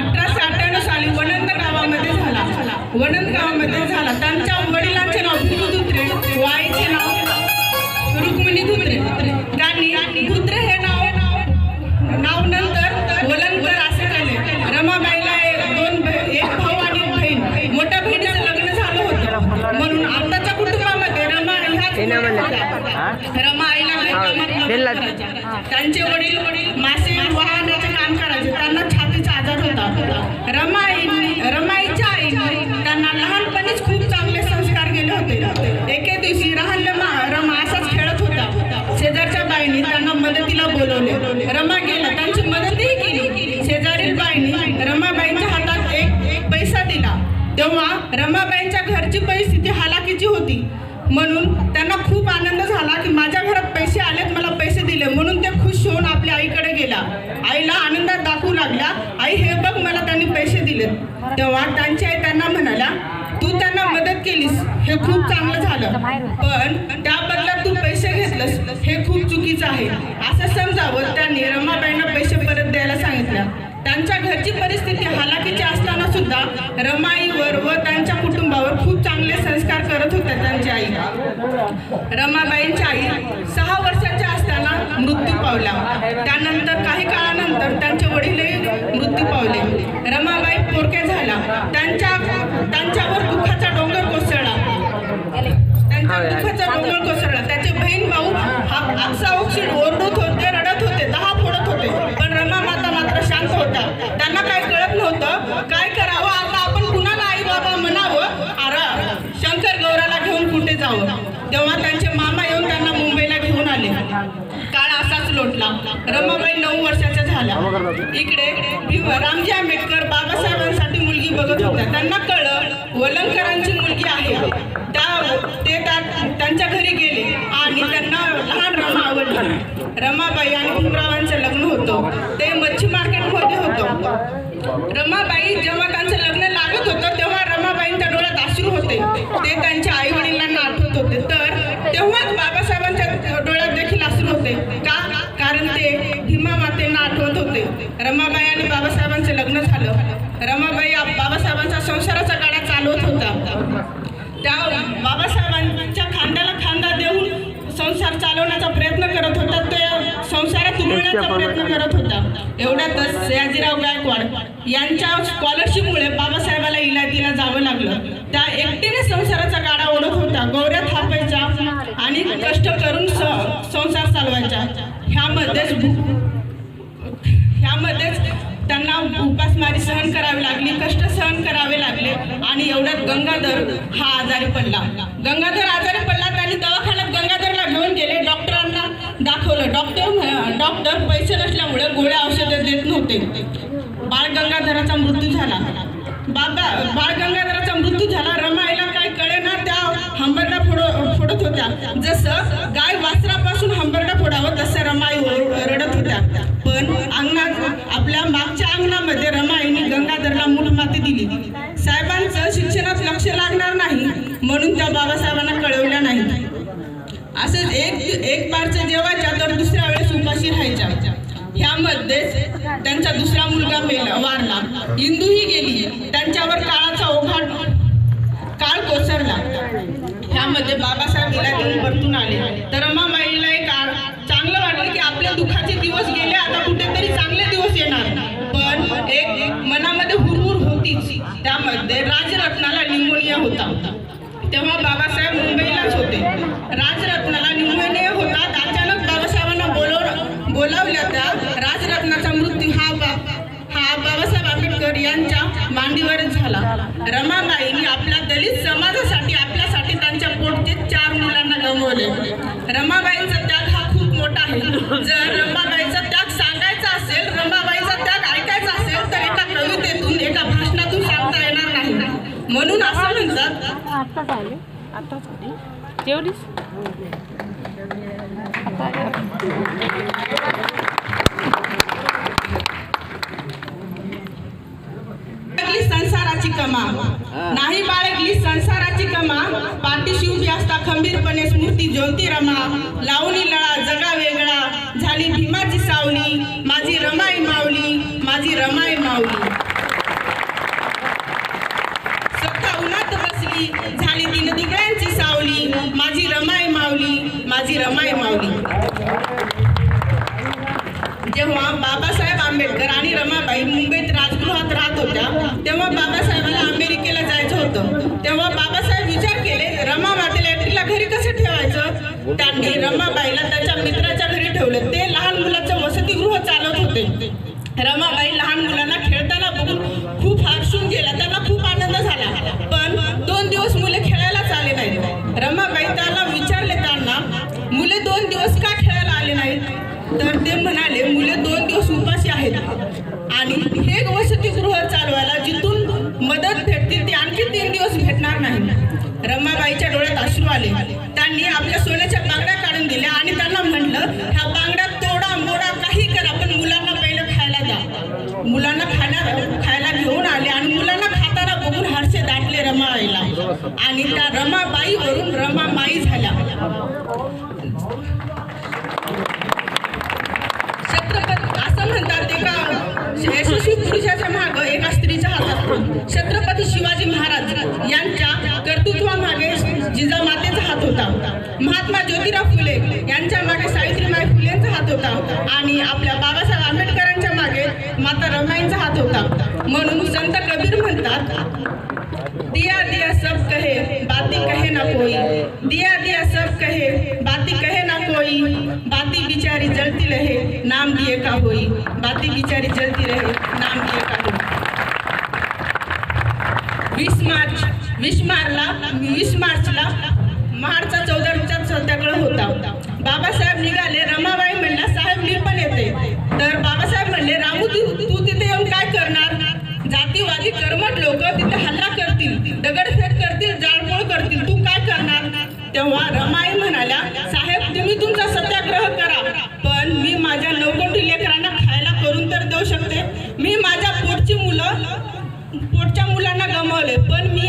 1898 साली वनंद गावामध्ये झाला। त्यांच्या वडिलांचे नाव धुत्रे, वाईचे नाव रुक्मिणी धुत्रे। त्यांनी धुत्रे हे नाव नंतर वलनकर असे केले। रमाबाईला एक भाऊ आणि एक बहीण, मोठ्या बहिणीचं लग्न झालं होतं, म्हणून आताच्या कुटुंबामध्ये रमा आईला त्यांचे वडील मासे वाहनाचे काम करायचे, त्यांना छातीचा आजार होता। रमाईच्या आईने त्यांना लहानपणीच खूप चांगले संस्कार केले होते। एके दिवशी रमा असाच खेळत होता, शेजारच्या बाईंनी त्यांना मदतीला बोलवले। रमा गेला, त्यांची मदतही केली। शेजारील बाईंनी रमाबाईंच्या हातात एक पैसा दिला। तेव्हा रमाबाईंच्या घरची परिस्थिती हालाकीची होती, म्हणून त्यांना खूप आनंद झाला की माझ्या घरात पैसे आलेत, मला पैसे दिले, म्हणून ते खुश होऊन आपल्या आईकडे गेला। आईला आनंदात दाखवू लागला, आई हे बघ मला त्यांनी पैसे दिलेत। तेव्हा त्यांची आई त्यांना म्हणाला, तू त्यांना मदत केलीस हे खूप चांगलं झालं, पण त्या बदल्यात तू पैसे घेतलंस हे खूप चुकीचं आहे असं समजावं त्यांनी रमाबाईंना पैसे परत द्यायला सांगितलं। त्यांच्या घरची परिस्थिती हालाकीची असताना सुद्धा रमाईवर व त्यांच्या कुटुंबावर खूप चांगले संस्कार करत होत्या त्यांची आई। रमाबाईंची आई 6 वर्षाच्या असताना मृत्यू पावल्या। त्यानंतर काही काळानंतर त्यांचे वडीलही मृत्यू पावले। रमाबाई पोरक्या झाल्या, त्यांच्यावर दुःखाचा डोंगर कोसळला। त्याचे बहीण भाऊ अक्षाउक्षी ओरडत होते, रडत होते, दहा फोडत होते, पण रमा माता मात्र शांत होत्या। त्यांना काय कळत नव्हतं काय करावं, आता आपण कुणाला आई बाबा म्हणावं, शंकर गौराला घेऊन कुठे जावं। तेव्हा त्यांचे मामा येऊन त्यांना मुंबईला घेऊन आले। काळ असाच लोटला। रमाबाई 9 वर्षाच्या झाल्या। इकडे रामजी आंबेडकर बाबासाहेबांसाठी मुलगी बघत होत्या। त्यांना कळलं वलंकरांची मुलगी आहे। ते त्यांच्या घरी गेले आणि त्यांना लहान रमा आवडली। रमाबाई आणि भीमरावांचं लग्न होतं, ते मच्छी मार्केटमध्ये होतं। रमाबाई जेव्हा त्यांचं लग्न लागत होतं तेव्हा रमाबाईंच्या डोळ्यात अश्रू होते, ते त्यांच्या आई वडिलांना आठवत होते। तर तेव्हाच बाबासाहेबांच्या डोळ्यात देखील अश्रू होते, का कारण ते भीमा मातेंना आठवत होते। रमाबाई आणि बाबासाहेबांचं लग्न झालं। रमाबाई बाबासाहेबांचा संसाराचा गाडा चालवत होता। त्या बाबासाहेबांच्या खांद्याला खांदा देऊन संसार चालवण्याचा प्रयत्न करत होता, ते संसारात उघडण्याचा प्रयत्न करत होता। एवढ्यातच सयाजीराव गायकवाड यांच्या स्कॉलरशिपमुळे बाबासाहेबाला इलायतीला जावं लागलं। त्या एकटीने संसाराचा गाडा ओढत होता, गौऱ्या थापायच्या आणि कष्ट करून संसार चालवायचा। ह्यामध्येच त्यांना उपासमारी सहन करावी लागली, कष्ट सहन करावे लागले आणि एवढ्यात गंगाधर हा आजारी पडला। त्यांनी दवाखान्यात गंगाधरला घेऊन गेले, डॉक्टरांना दाखवलं। डॉक्टर पैसे नसल्यामुळे गोळ्या औषधे देत नव्हते। बाळ गंगाधराचा मृत्यू झाला। रमाईला काही कळेना, त्या हंबरडा फोडत होत्या। जसं गाय वासरापासून हंबरडा फोडावं तसं रमाई रडत होत्या। पण आपल्या मागच्या अंगणामध्ये रमाईने गंगाधरला मूठ माती दिली। साहेबांचं शिक्षणात लक्ष लागणार नाही म्हणून त्या बाबासाहेबांना कळवल्या नाही। असंच एक बारचं जेवायच्या तर दुसऱ्या वेळेस उपाशी राहायच्या। ह्यामध्येच त्यांचा दुसरा मुलगा वारला, इंदूही गेली। त्यांच्यावर काळाचा ओघाड काळ कोसळला। ह्यामध्ये बाबासाहेब इलाक्यातून परतून आले तर रमाबाईला एक चांगलं वाटलं की आपल्या दुःखाचे दिवस गेले, आता कुठेतरी चांगले दिवस येणार। पण एक मनामध्ये हुरहुर होतीच। त्यामध्ये राजरत्नाला निमोनिया होता। तेव्हा बाबासाहेब मुंबईलाच होते। राजरत्नाला निमोनिया होता। अचानक बाबासाहेबांना बोलावल्या। त्या राजरत्नाचा मृत्यू हा बाबासाहेब आंबेडकर यांच्या मांडीवरच झाला। रमाबाईंनी आपल्या दलित समाजासाठी आपल्यासाठी त्यांच्या पोटचे 4 मुलांना गमावले। रमाबाईंचा त्याग हा खूप मोठा आहे। जर रमाबाईचा त्याग सांगायचा असेल, रमाबाईचा त्याग ऐकायचा असेल तर एका कवितेतून एका भाषणातून सांगता येणार नाही। म्हणून असं म्हणतात, संसाराची कमा नाही बाळगली संसाराची कमा, पाठीशी उभी असता खंबीरपणे स्मृती ज्योती रमा, लावणी लळा जगा वेगळा, झाली भीमाची सावली, माझी रमाई माऊली, माझी रमाई माऊली। बसली झाली तीन दिगळ्यांची सावली, माझी रमाई माऊली, माझी रमाई माऊली. जेव्हा बाबासाहेब आंबेडकर आणि रमाबाई मुंबईत राजगृहात राहत होत्या तेव्हा बाबासाहेबांना अमेरिकेला जायचं होतं. तेव्हा बाबासाहेब विचार केले रमा मातेला एकटीला घरी कसं ठेवायचं. त्यांनी रमाबाईला त्याच्या मित्राच्या घरी ठेवलं. ते लहान मुलाचं वसतिगृह चालवत होते. रमाबाई लहान मुलांना खेळताना बघून खूप हर्षून गेल्या. त्यांना खूप आनंद झाला. पण 2 दिवस मुले खेळायलाच आले नाहीत. रमाबाई त्याला विचारले त्यांना मुले 2 दिवस का खेळायला आले नाहीत. तर ते म्हणाले मुले 2 दिवस उपाशी आहेत आणि हे वसतिगृह चालवायला जिथून मदत भेटते ती आणखी 3 दिवस भेटणार नाही. रमाबाईच्या डोळ्यात अश्रू आले. त्यांनी आपल्या सोन्याच्या बांगड्या काढून दिल्या आणि त्यांना म्हटलं ह्या बांगड्या तोडा मोडा काही करा पण मुलांना पहिलं खायला द्या. मुलांना खायला घेऊन आले आणि मुलांना खाताना बघून हर्षे दाटले रमाबाईला आणि त्या रमाबाईवरून रमामाई झाल्या. असं म्हणतात एका यशस्वी पुरुषाच्या मागे एका स्त्रीच्या हातात छत्रपती शिवाजी महाराज यांच्या कर्तृत्वामागे जिजामातेचा हात होता. महात्मा ज्योतिराव फुले यांच्या मागे सावित्रीबाई फुलेंचा हात होता आणि आपल्या बाबासाहेब आंबेडकरांच्या मागे माता रमाईंचा हात होता. म्हणून संत कबीर म्हणतात दिया दिया सब कहे बाती कहे ना कोई, दिया दिया सब कहे बाती कहे ना कोई, बाती बिचारी जलती रहे नाम दिए का होई, बाती बिचारी जलती रहे नाम दिए का होई. 20 मार्चला महाडचा 14 सत्याग्रह होता. बाबासाहेब निघाले. रमाबाई म्हणल्या साहेब मी पण येते. तर बाबासाहेब म्हणले रामू तू तिथे येऊन काय करणार. जातीवादी कर्मठ लोक तिथे हल्ला करतील, दगडफेक करतील, जाळपोळ करतील, तू काय करणार. तेव्हा रमाई म्हणाल्या साहेब तुम्ही तुमचा सत्याग्रह करा पण मी माझ्या 9 लेकरांना खायला करून तर देऊ शकते. मी माझ्या पोटच्या मुलांना गमावले पण मी